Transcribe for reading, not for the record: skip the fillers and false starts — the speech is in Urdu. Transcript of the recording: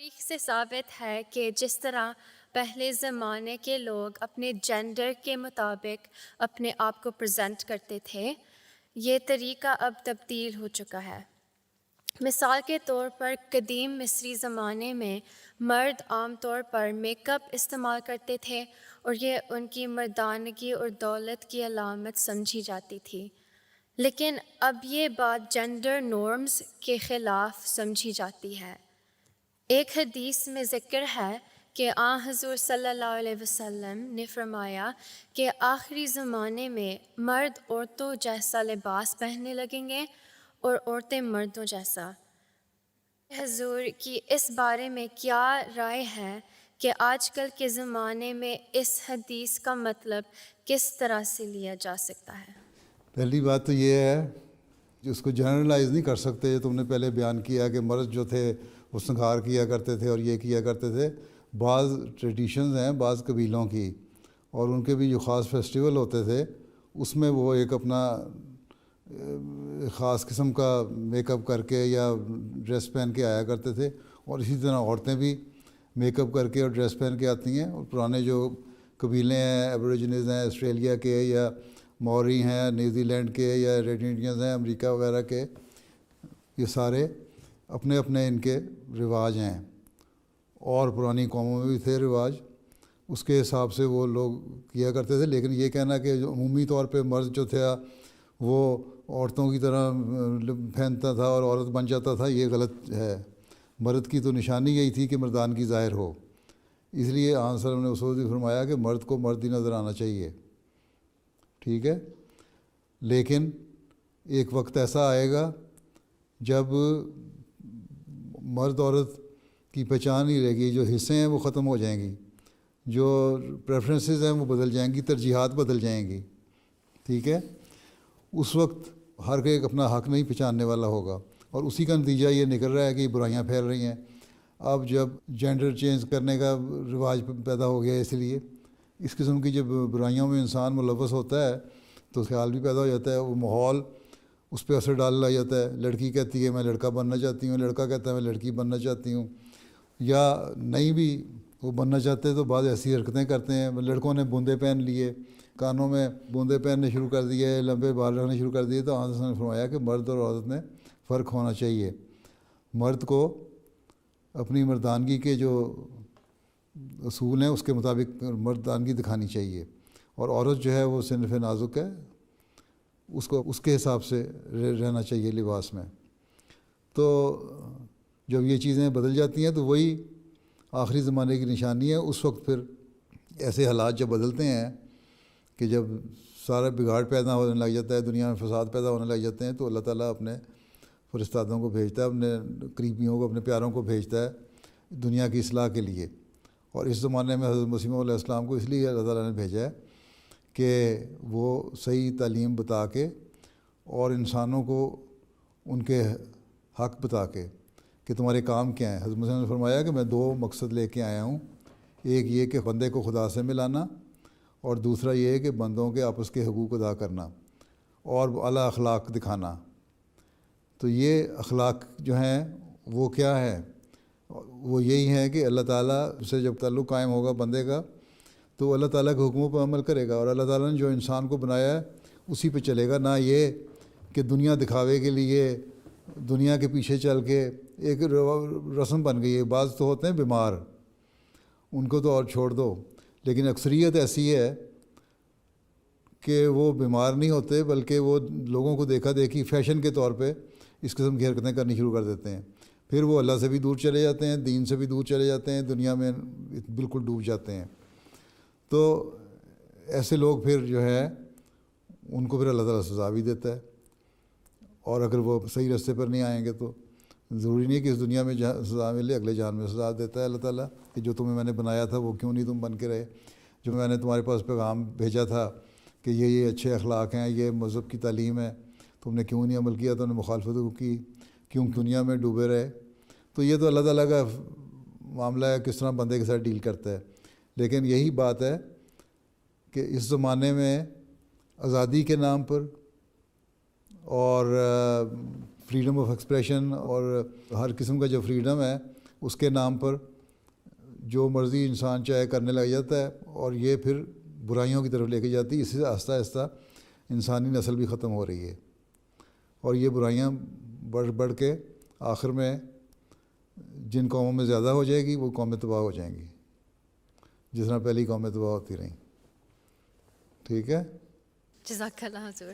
تاریخ سے ثابت ہے کہ جس طرح پہلے زمانے کے لوگ اپنے جینڈر کے مطابق اپنے آپ کو پریزنٹ کرتے تھے، یہ طریقہ اب تبدیل ہو چکا ہے۔ مثال کے طور پر قدیم مصری زمانے میں مرد عام طور پر میک اپ استعمال کرتے تھے اور یہ ان کی مردانگی اور دولت کی علامت سمجھی جاتی تھی، لیکن اب یہ بات جینڈر نارمز کے خلاف سمجھی جاتی ہے۔ ایک حدیث میں ذکر ہے کہ حضور صلی اللہ علیہ وسلم نے فرمایا کہ آخری زمانے میں مرد عورتوں جیسا لباس پہننے لگیں گے اور عورتیں مردوں جیسا۔ حضور کی اس بارے میں کیا رائے ہے کہ آج کل کے زمانے میں اس حدیث کا مطلب کس طرح سے لیا جا سکتا ہے؟ پہلی بات تو یہ ہے کہ اس کو جنرلائز نہیں کر سکتے۔ تم نے پہلے بیان کیا کہ مرد جو تھے وہ سنگھار کیا کرتے تھے اور یہ کیا کرتے تھے۔ بعض ٹریڈیشنز ہیں بعض قبیلوں کی، اور ان کے بھی جو خاص فیسٹیول ہوتے تھے اس میں وہ ایک اپنا خاص قسم کا میک اپ کر کے یا ڈریس پہن کے آیا کرتے تھے، اور اسی طرح عورتیں بھی میک اپ کر کے اور ڈریس پہن کے آتی ہیں۔ اور پرانے جو قبیلے ہیں، ایبوریجنز ہیں آسٹریلیا کے، یا موری ہیں نیوزی لینڈ کے، یا ریڈ انڈینز ہیں امریکہ وغیرہ کے، یہ سارے اپنے اپنے ان کے رواج ہیں، اور پرانی قوموں میں بھی تھے رواج، اس کے حساب سے وہ لوگ کیا کرتے تھے۔ لیکن یہ کہنا کہ جو عمومی طور پہ مرد جو تھا وہ عورتوں کی طرح پہنتا تھا اور عورت بن جاتا تھا، یہ غلط ہے۔ مرد کی تو نشانی یہی تھی کہ مردانگی ظاہر ہو، اس لیے آن صلی اللہ علیہ وسلم نے اس وقت فرمایا کہ مرد کو مرد ہی نظر آنا چاہیے، ٹھیک ہے۔ لیکن ایک وقت ایسا آئے گا جب مرد عورت کی پہچان نہیں رہے گی، جو حصے ہیں وہ ختم ہو جائیں گی، جو پریفرنسز ہیں وہ بدل جائیں گی، ترجیحات بدل جائیں گی، ٹھیک ہے۔ اس وقت ہر ایک اپنا حق نہیں پہچاننے والا ہوگا، اور اسی کا نتیجہ یہ نکل رہا ہے کہ برائیاں پھیل رہی ہیں۔ اب جب جینڈر چینج کرنے کا رواج پیدا ہو گیا، اس لیے اس قسم کی جب برائیوں میں انسان ملوث ہوتا ہے تو خیال بھی پیدا ہو جاتا ہے، وہ ماحول اس پہ اثر ڈالنے لگ جاتا ہے۔ لڑکی کہتی ہے میں لڑکا بننا چاہتی ہوں، لڑکا کہتا ہے میں لڑکی بننا چاہتی ہوں، یا نہیں بھی وہ بننا چاہتے تو بعض ایسی حرکتیں کرتے ہیں۔ لڑکوں نے بوندے پہن لیے، کانوں میں بوندے پہننے شروع کر دیے، لمبے بال رکھنے شروع کر دیے، تو آن نے فرمایا کہ مرد اور عورت میں فرق ہونا چاہیے۔ مرد کو اپنی مردانگی کے جو اصول ہیں اس کے مطابق مردانگی دکھانی چاہیے، اور عورت جو ہے وہ صنف نازک ہے، اس کو اس کے حساب سے رہنا چاہیے لباس میں۔ تو جب یہ چیزیں بدل جاتی ہیں تو وہی آخری زمانے کی نشانی ہے۔ اس وقت پھر ایسے حالات جب بدلتے ہیں کہ جب سارا بگاڑ پیدا ہونے لگ جاتا ہے، دنیا میں فساد پیدا ہونے لگ جاتے ہیں، تو اللہ تعالیٰ اپنے فرشتادوں کو بھیجتا ہے، اپنے قریبیوں کو، اپنے پیاروں کو بھیجتا ہے دنیا کی اصلاح کے لیے۔ اور اس زمانے میں حضرت مسیح علیہ السلام کو اس لیے اللہ تعالیٰ نے بھیجا ہے کہ وہ صحیح تعلیم بتا کے اور انسانوں کو ان کے حق بتا کے کہ تمہارے کام کیا ہیں۔ حضرت مسیح نے فرمایا کہ میں دو مقصد لے کے آیا ہوں، ایک یہ کہ بندے کو خدا سے ملانا، اور دوسرا یہ ہے کہ بندوں کے آپس کے حقوق ادا کرنا اور اعلیٰ اخلاق دکھانا۔ تو یہ اخلاق جو ہیں وہ کیا ہے؟ وہ یہی ہے کہ اللہ تعالیٰ سے جب تعلق قائم ہوگا بندے کا تو اللہ تعالیٰ کے حکموں پر عمل کرے گا، اور اللہ تعالیٰ نے جو انسان کو بنایا ہے اسی پہ چلے گا، نہ یہ کہ دنیا دکھاوے کے لیے دنیا کے پیچھے چل کے ایک رسم بن گئی ہے۔ بعض تو ہوتے ہیں بیمار، ان کو تو اور چھوڑ دو، لیکن اکثریت ایسی ہے کہ وہ بیمار نہیں ہوتے بلکہ وہ لوگوں کو دیکھا دیکھی فیشن کے طور پہ اس قسم کی حرکتیں کرنی شروع کر دیتے ہیں، پھر وہ اللہ سے بھی دور چلے جاتے ہیں، دین سے بھی دور چلے جاتے ہیں، دنیا میں بالکل ڈوب جاتے ہیں۔ تو ایسے لوگ پھر جو ہے ان کو پھر اللہ تعالیٰ سزا بھی دیتا ہے، اور اگر وہ صحیح راستے پر نہیں آئیں گے تو ضروری نہیں کہ اس دنیا میں سزا ملے، اگلے جان میں سزا دیتا ہے اللہ تعالیٰ کہ جو تمہیں میں نے بنایا تھا وہ کیوں نہیں تم بن کے رہے، جو میں نے تمہارے پاس پیغام بھیجا تھا کہ یہ اچھے اخلاق ہیں، یہ مذہب کی تعلیم ہے، تم نے کیوں نہیں عمل کیا، تم نے مخالفت کی، کیوں دنیا میں ڈوبے رہے۔ تو یہ تو اللہ تعالیٰ کا معاملہ ہے کس طرح بندے کے ساتھ ڈیل کرتا ہے۔ لیکن یہی بات ہے کہ اس زمانے میں آزادی کے نام پر اور فریڈم آف ایکسپریشن اور ہر قسم کا جو فریڈم ہے اس کے نام پر جو مرضی انسان چاہے کرنے لگ جاتا ہے، اور یہ پھر برائیوں کی طرف لے کے جاتی ہے. اسی سے آہستہ آہستہ انسانی نسل بھی ختم ہو رہی ہے، اور یہ برائیاں بڑھ بڑھ کے آخر میں جن قوموں میں زیادہ ہو جائے گی وہ قومیں تباہ ہو جائیں گی، جس طرح پہلی قومیں تباہ ہوتی رہیں. ٹھیک ہے. جزاک اللہ حضور.